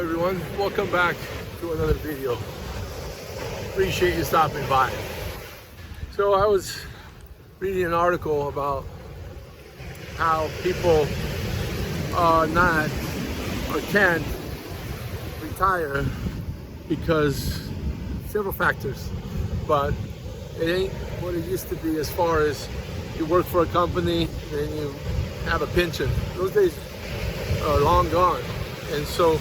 everyone, welcome back to another video. Appreciate you stopping by. So I was reading an article about how people are not or can't retire because several factors, but it ain't what it used to be as far as you work for a company and you have a pension. Those days are long gone. And so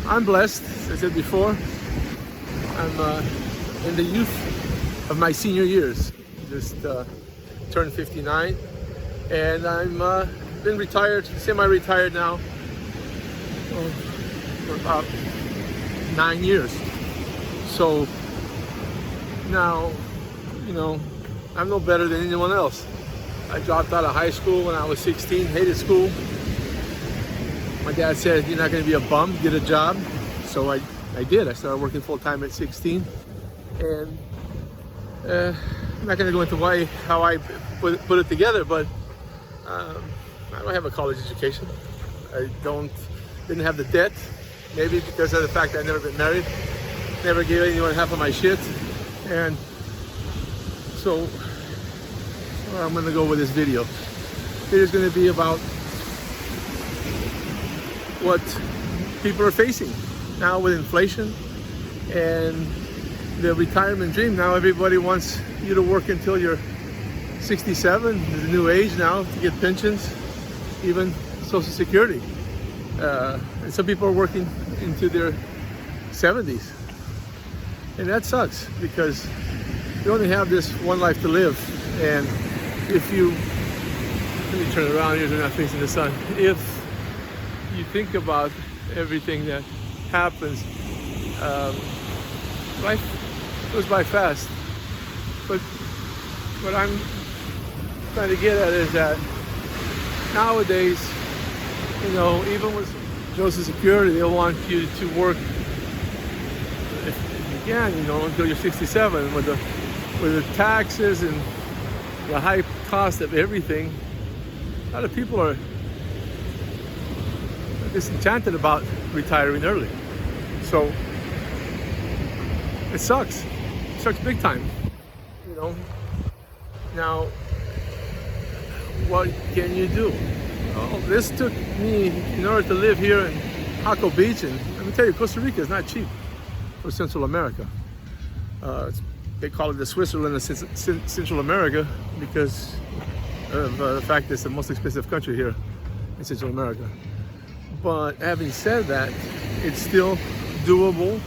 I'm blessed, as I said before. I'm in the youth of my senior years. Just turned 59, and I'm been retired, semi-retired now for about 9 years. So now, you know, I'm no better than anyone else. I dropped out of high school when I was 16, hated school. My dad said, "You're not going to be a bum, get a job." So I did. I started working full-time at 16. And I'm not going to go into how I put it together, but I don't have a college education. I didn't have the debt, maybe because of the fact that I never been married, never gave anyone half of my shit. And so I'm going to go with this video. It is going to be about what people are facing now with inflation and the retirement dream. Now everybody wants you to work until you're 67. There's a new age now to get pensions, even Social Security. And some people are working into their 70s. And that sucks because you only have this one life to live. And if you, let me turn around here so I'm not facing the sun. If you think about everything that happens, life goes by fast. But what I'm trying to get at is that nowadays, you know, even with Social Security, they want you to work, if you can, you know, until you're 67. With the taxes and the high cost of everything, a lot of people are disenchanted about retiring early. So it sucks. It sucks big time. You know. Now, what can you do? Well, this took me, in order to live here in Jaco Beach, and let me tell you, Costa Rica is not cheap for Central America. They call it the Switzerland of Central America because of the fact that it's the most expensive country here in Central America. But having said that, it's still doable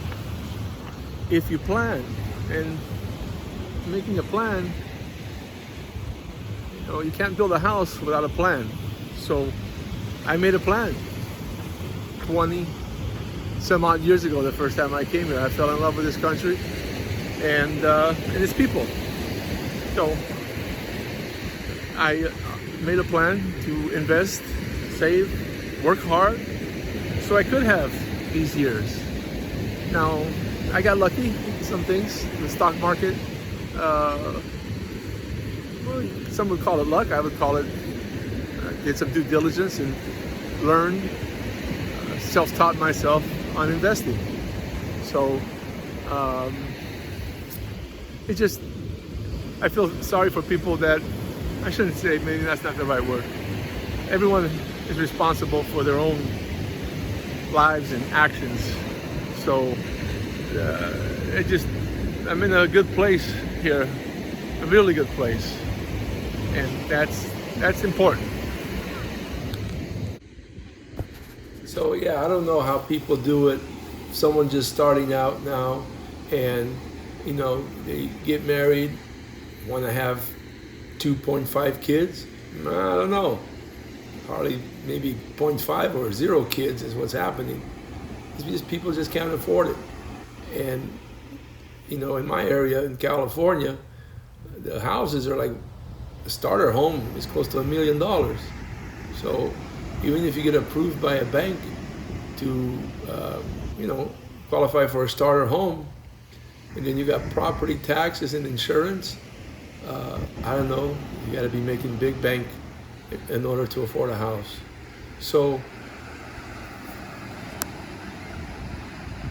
if you plan. And making a plan, you know, you can't build a house without a plan. So I made a plan 20 some odd years ago. The first time I came here, I fell in love with this country and its people. So I made a plan to invest, save, work hard, so I could have these years. Now, I got lucky in some things. The stock market, well, some would call it luck. I would call it, did some due diligence and learned, self-taught myself on investing. So, it just, I feel sorry for people that, I shouldn't say, maybe that's not the right word. Everyone is responsible for their own lives and actions. So I'm in a good place here, a really good place, and that's important. So yeah, I don't know how people do it. Someone just starting out now, and you know, they get married, want to have 2.5 kids. I don't know. Probably maybe 0.5 or 0 kids is what's happening. It's just people just can't afford it. And you know, in my area in California, the houses are like, the starter home is close to $1 million. So even if you get approved by a bank to you know, qualify for a starter home, and then you got property taxes and insurance, I don't know, you got to be making big bank in order to afford a house. So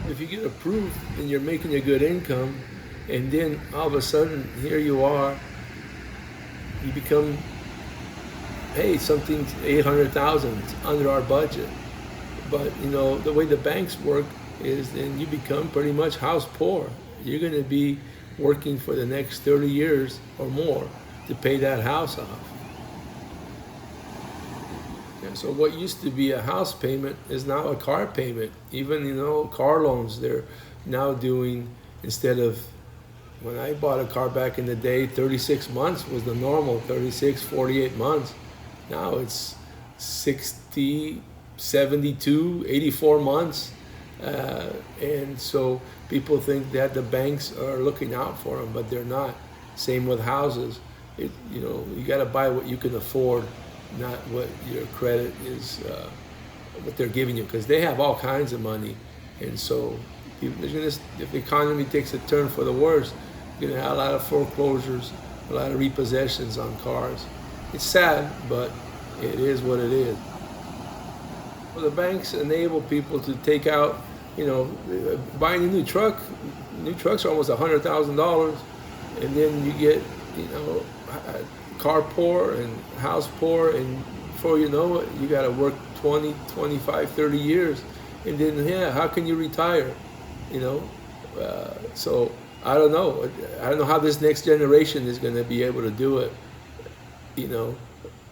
if you get approved and you're making a good income, and then all of a sudden here you are, you become, hey, something's 800,000, it's under our budget. But you know, the way the banks work is then you become pretty much house poor. You're going to be working for the next 30 years or more to pay that house off. And so what used to be a house payment is now a car payment. Even, you know, car loans, they're now doing, instead of, when I bought a car back in the day, 36 months was the normal, 36, 48 months. Now it's 60, 72, 84 months. And so people think that the banks are looking out for them, but they're not. Same with houses. You know, you got to buy what you can afford, not what your credit is, what they're giving you, because they have all kinds of money. And so if the economy takes a turn for the worse, you're going to have a lot of foreclosures, a lot of repossessions on cars. It's sad, but it is what it is. Well, the banks enable people to take out, you know, buying a new truck. New trucks are almost $100,000, and then you get, you know, car poor and house poor, and before you know it, you got to work 20, 25, 30 years, and then, yeah, how can you retire, you know? So I don't know. I don't know how this next generation is going to be able to do it, you know?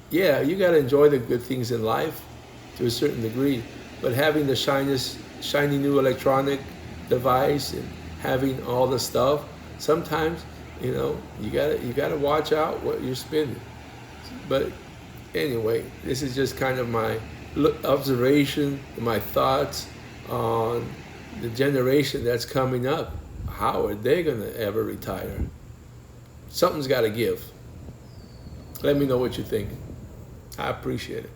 Yeah, you got to enjoy the good things in life to a certain degree, but having the shiny new electronic device and having all the stuff, sometimes, you know, you gotta watch out what you're spending. But anyway, this is just kind of my observation, my thoughts on the generation that's coming up. How are they gonna ever retire? Something's got to give. Let me know what you think. I appreciate it.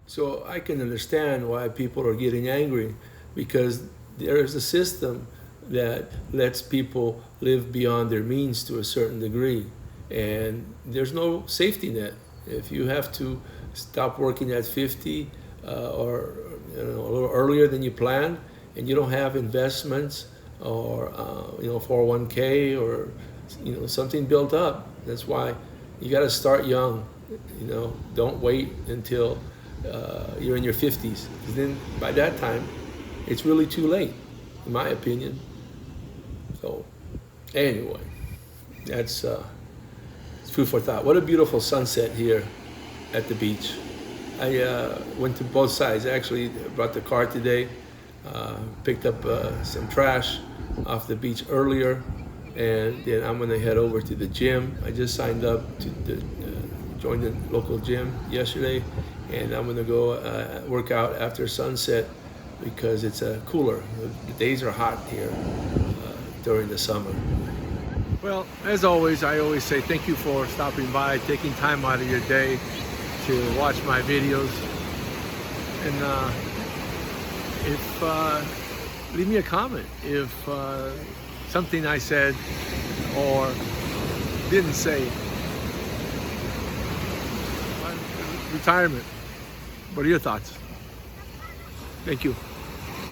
So I can understand why people are getting angry, because there is a system that lets people live beyond their means to a certain degree, and there's no safety net. If you have to stop working at 50 or you know, a little earlier than you planned, and you don't have investments or you know, 401k or you know, something built up, that's why you got to start young. You know, don't wait until you're in your 50s, because then by that time it's really too late, in my opinion. So anyway, that's food for thought. What a beautiful sunset here at the beach. I went to both sides. I actually brought the car today, picked up some trash off the beach earlier, and then I'm gonna head over to the gym. I just signed up to join the local gym yesterday, and I'm gonna go work out after sunset, because it's cooler. The days are hot here during the summer. Well, as always, I always say thank you for stopping by, taking time out of your day to watch my videos. And leave me a comment if something I said or didn't say. Retirement. What are your thoughts? Thank you.